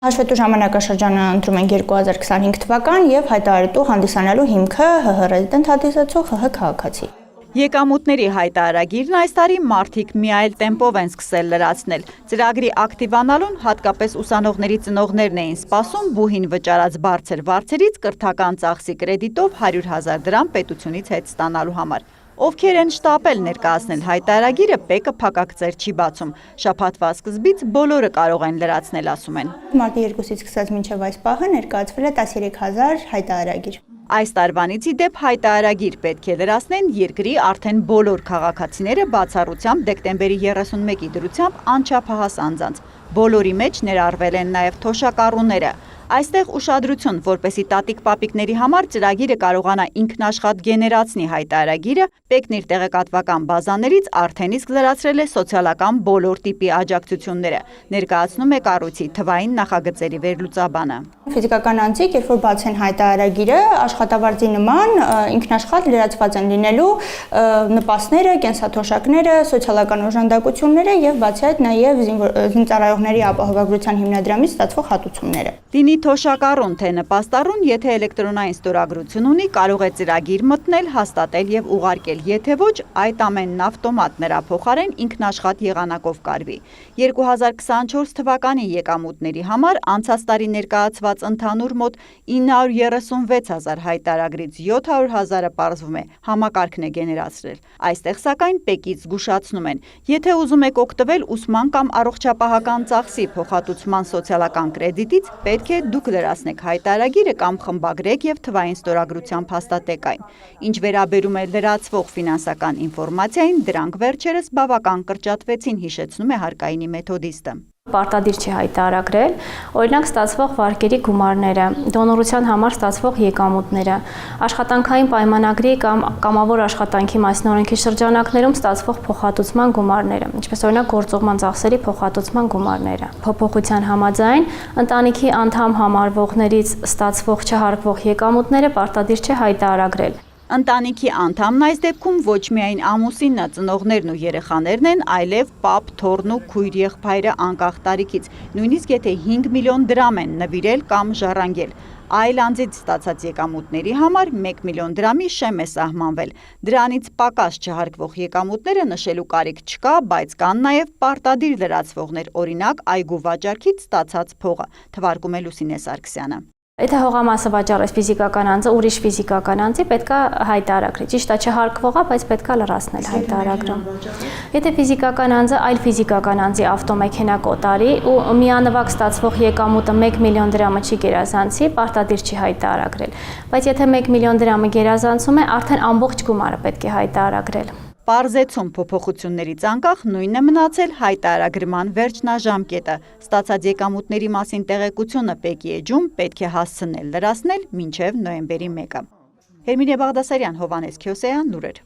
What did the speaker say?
Հաշվետու ժամանակաշրջանը ընտրում ենք 2025 թվական եւ հայտարարելու հանդիսանալու հիմքը ՀՀ ռեզիդենտ հանդիսացող ՀՀ քաղաքացի։ Եկամուտների հայտարարագիրն այս տարի մարդիկ մի այլ տեմպով են սկսել լրացնել։ Ծրագրի ակտիվանալուն հատկապես ուսանողների ծնողներն էին սպասում բուհին վճարած բարձր վարձերից կրթական ծախսի կրեդիտով 100,000 դրամ պետությունից հետ ստանալու համար։ Ովքեր են շտապել ներկայացնել հայտարարագիրը, ՊԵԿ-ը փակագծեր չի բացում։ Շաբաթվա սկզբից բոլորը կարող են լրացնել, ասում են։ Մարտի 2-ից սկսած մինչև այս պահը ներկայացվել է 13,000 հայտարարագիր։ Այս տարվանից ի դեպ հայտարարագիր պետք է լրացնեն երկրի արդեն բոլոր քաղաքացիները բացառությամբ դեկտեմբերի 31-ի դրությամբ անչափահաս անձանց։ Բոլորի մեջ ներառվել են նաև թոշակառուները։ Այստեղ ուշադրություն, որպեսի տատիկ-պապիկների համար ծրագիրը կարողանա ինքնաշխատ գեներացնի հայտարարագիրը, ՊԵԿ-ն իր տեղեկատվական բազաներից արդեն իսկ լրացրել է սոցիալական բոլոր տիպի աջակցությունները, ներկայացնում է կառույցի թվային նախագծերի վերլուծաբանը։ Ֆիզիկական անձիկ, երբ որ բացեն հայտարարագիրը, աշխատավարձի նման ինքնաշխատ լրացված են լինելու նպաստները, կենսաթոշակները, սոցիալական օժանդակությունները եւ բացի այդ նաեւ զինծառայողների ապահովագրության հիմնադրամից ստացվող հատուցումները։ Լինի թոշակառուն թե նպաստառուն, եթե էլեկտրոնային ստորագրություն ունի, կարող է ծրագիր մտնել, հաստատել եւ ուղարկել, եթե ոչ, այդ ամենն ավտոմատ նրա փոխարեն ինքնաշխատ եղանակով կարվի։ 2024 թվականի եկամուտների համար անցած տարի ներկայացված ընդհանուր մոտ 936,000 հայտարարագրից 700,000-ը պարզվում է համակարգն է գեներացրել։ Այստեղ սակայն ՊԵԿ-ից զգուշացնում են, եթե ուզում եք օգտվել ուսման կամ առողջապահական ծախսի փոխհատուցման սոցիալական կրեդիտից, պետք է դուք լրացնեք հայտարարագիրը կամ խմբագրեք եւ թվային ստորագրությամբ հաստատեք այն։ Ինչ վերաբերում է լրացվող ֆինանսական ինֆորմացիային, դրանք վերջերս բավական կրճատվեցին, հիշեցնում է հարկայինի մեթոդիստը։ Պարտադիր չի հայտարարել, օրինակ ստացվող վարկերի գումարները, դոնորության համար ստացվող եկամուտները, աշխատանքային պայմանագրի կամ կամավոր աշխատանքի մասին օրենքի շրջանակներում ստացվող փոխհատուցման գումարները, ինչպես օրինակ գործողման ծախսերի փոխհատուցման գումարները։ Փոփոխության համաձայն ընտանիքի անդամ համարվողներից ստացվող չհարկվող եկամուտները պարտադիր չէ հայտարարել։ Ընտանիքի անդամն այս դեպքում ոչ միայն ամուսինը, ծնողներն ու երեխաներն են, այլև պապ, թոռն ու քույր եղբայրը անկախ տարիքից, նույնիսկ եթե 5 միլիոն դրամ են նվիրել կամ ժառանգել։ Այլ անձից ստացած եկամուտների համար 1 միլիոն դրամի շեմ է սահմանվել։ Դրանից պակաս չհարկվող եկամուտները նշելու կարիք չկա, բայց կան նաև պարտադիր լրացվողներ, օրինակ այգու վաճառքից ստացած փողը, թվարկում է Լուսինե Սարգսյանը։ Եթե հողամասը վաճառես ֆիզիկական անձը, ուրիշ ֆիզիկական անձի պետք է հայտարարի։ Ճիշտ է, չհարկվող է, բայց պետք է լրացնել հայտարարագրում։ Եթե ֆիզիկական անձը այլ ֆիզիկական անձի ավտոմեքենա կոտարի ու միանվագ ստացվող եկամուտը 1 միլիոն դրամը չի գերազանցի, պարտադիր չի հայտարարել։ Բայց եթե 1 միլիոն դրամը գերազանցում է, արդեն ամբողջ գումարը պետք է հայտարարել։ Պարզեցում փոփոխություններից անկախ նույնն է մնացել հայտարարագրման վերջնաժամկետը։ Ստացած եկամուտների մասին տեղեկությունը ՊԵԿ-ի էջում պետք է հասցնել լրացնել մինչև նոյեմբերի 1-ը։ Հերմինե Բաղդասարյան, Հովհաննես Քյոսեյան, լուրեր։